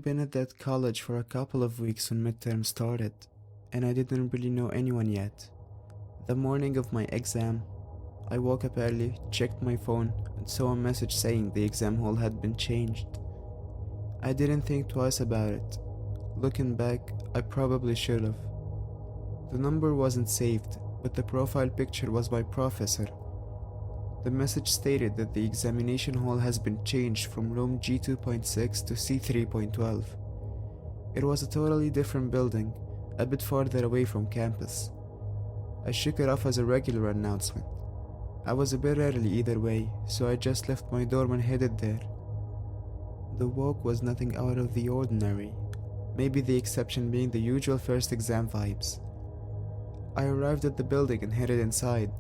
been at that college for a couple of weeks when midterm started, and I didn't really know anyone yet. The morning of my exam, I woke up early, checked my phone, and saw a message saying the exam hall had been changed. I didn't think twice about it. Looking back, I probably should have. The number wasn't saved, but the profile picture was my professor. The message stated that the examination hall has been changed from room G2.6 to C3.12. It was a totally different building, a bit farther away from campus. I shook it off as a regular announcement. I was a bit early either way, so I just left my dorm and headed there. The walk was nothing out of the ordinary, maybe the exception being the usual first exam vibes. I arrived at the building and headed inside.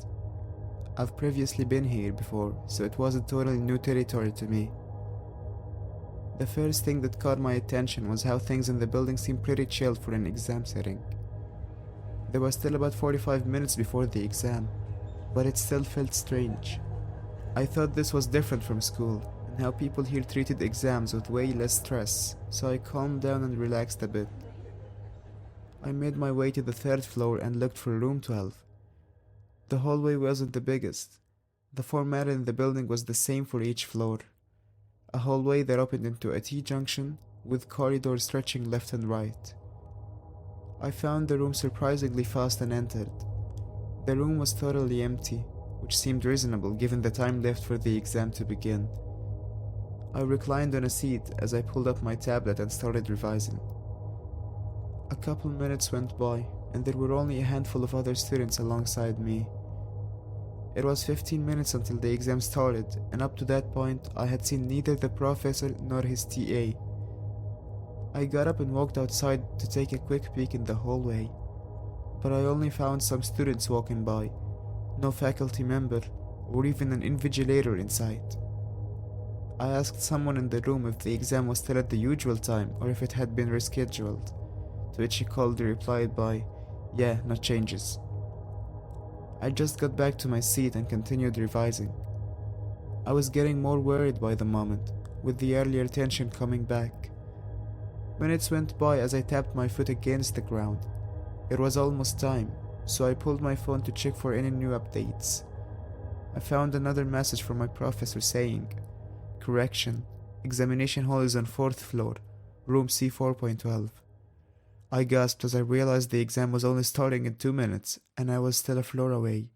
I've previously been here before, so it wasn't totally new territory to me. The first thing that caught my attention was how things in the building seemed pretty chill for an exam setting. There was still about 45 minutes before the exam, but it still felt strange. I thought this was different from school, and how people here treated exams with way less stress, so I calmed down and relaxed a bit. I made my way to the third floor and looked for room 12. The hallway wasn't the biggest. The format in the building was the same for each floor. A hallway that opened into a T-junction, with corridors stretching left and right. I found the room surprisingly fast and entered. The room was totally empty, which seemed reasonable given the time left for the exam to begin. I reclined on a seat as I pulled up my tablet and started revising. A couple minutes went by, and there were only a handful of other students alongside me. It was 15 minutes until the exam started, and up to that point, I had seen neither the professor nor his TA. I got up and walked outside to take a quick peek in the hallway, but I only found some students walking by, no faculty member, or even an invigilator in sight. I asked someone in the room if the exam was still at the usual time or if it had been rescheduled, to which he coldly replied by, "Yeah, no changes." I just got back to my seat and continued revising. I was getting more worried by the moment, with the earlier tension coming back. Minutes went by as I tapped my foot against the ground. It was almost time, so I pulled my phone to check for any new updates. I found another message from my professor saying, "Correction, examination hall is on 4th floor, room C4.12. I gasped as I realized the exam was only starting in 2 minutes, and I was still a floor away.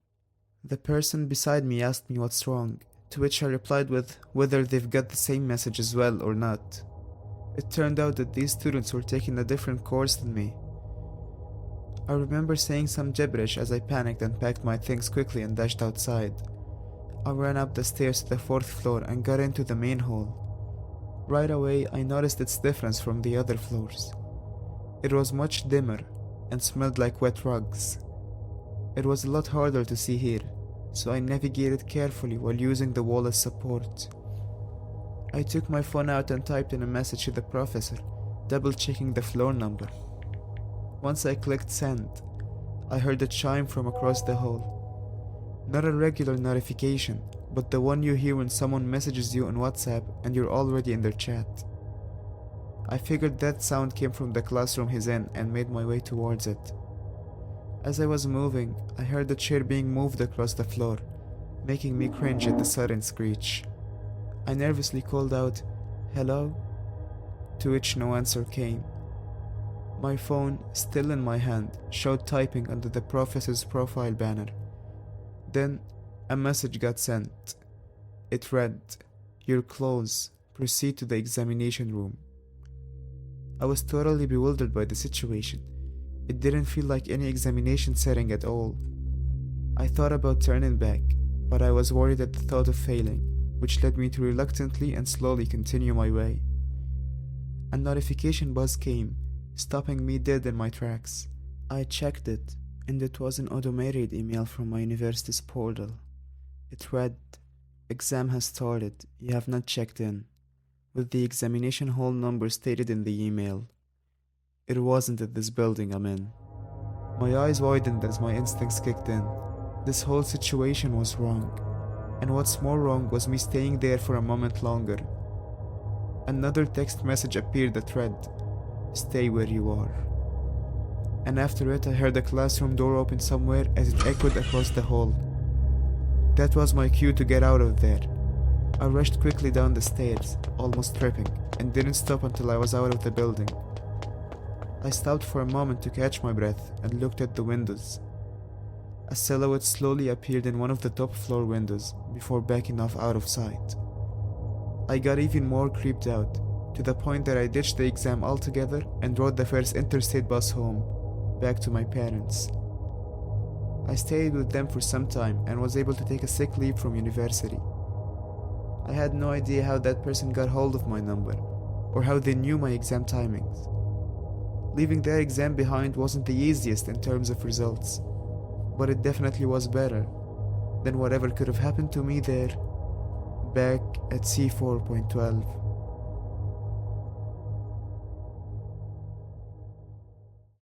The person beside me asked me what's wrong, to which I replied with whether they've got the same message as well or not. It turned out that these students were taking a different course than me. I remember saying some gibberish as I panicked and packed my things quickly and dashed outside. I ran up the stairs to the 4th floor and got into the main hall. Right away, I noticed its difference from the other floors. It was much dimmer and smelled like wet rugs. It was a lot harder to see here, so I navigated carefully while using the wall as support. I took my phone out and typed in a message to the professor, double-checking the floor number. Once I clicked send, I heard a chime from across the hall. Not a regular notification, but the one you hear when someone messages you on WhatsApp and you're already in their chat. I figured that sound came from the classroom he's in and made my way towards it. As I was moving, I heard the chair being moved across the floor, making me cringe at the sudden screech. I nervously called out, "Hello?" to which no answer came. My phone, still in my hand, showed typing under the professor's profile banner. Then, a message got sent. It read, "You're close. Proceed to the examination room." I was totally bewildered by the situation. It didn't feel like any examination setting at all. I thought about turning back, but I was worried at the thought of failing, which led me to reluctantly and slowly continue my way. A notification buzz came, stopping me dead in my tracks. I checked it, and it was an automated email from my university's portal. It read, "Exam has started. You have not checked in," with the examination hall number stated in the email. It wasn't at this building I'm in. My eyes widened as my instincts kicked in. This whole situation was wrong, and what's more wrong was me staying there for a moment longer. Another text message appeared that read, "Stay where you are." And after it, I heard the classroom door open somewhere as it echoed across the hall. That was my cue to get out of there. I rushed quickly down the stairs, almost tripping, and didn't stop until I was out of the building. I stopped for a moment to catch my breath and looked at the windows. A silhouette slowly appeared in one of the top floor windows before backing off out of sight. I got even more creeped out, to the point that I ditched the exam altogether and rode the first interstate bus home, back to my parents. I stayed with them for some time and was able to take a sick leave from university. I had no idea how that person got hold of my number, or how they knew my exam timings. Leaving that exam behind wasn't the easiest in terms of results, but it definitely was better than whatever could have happened to me there, back at C4.12.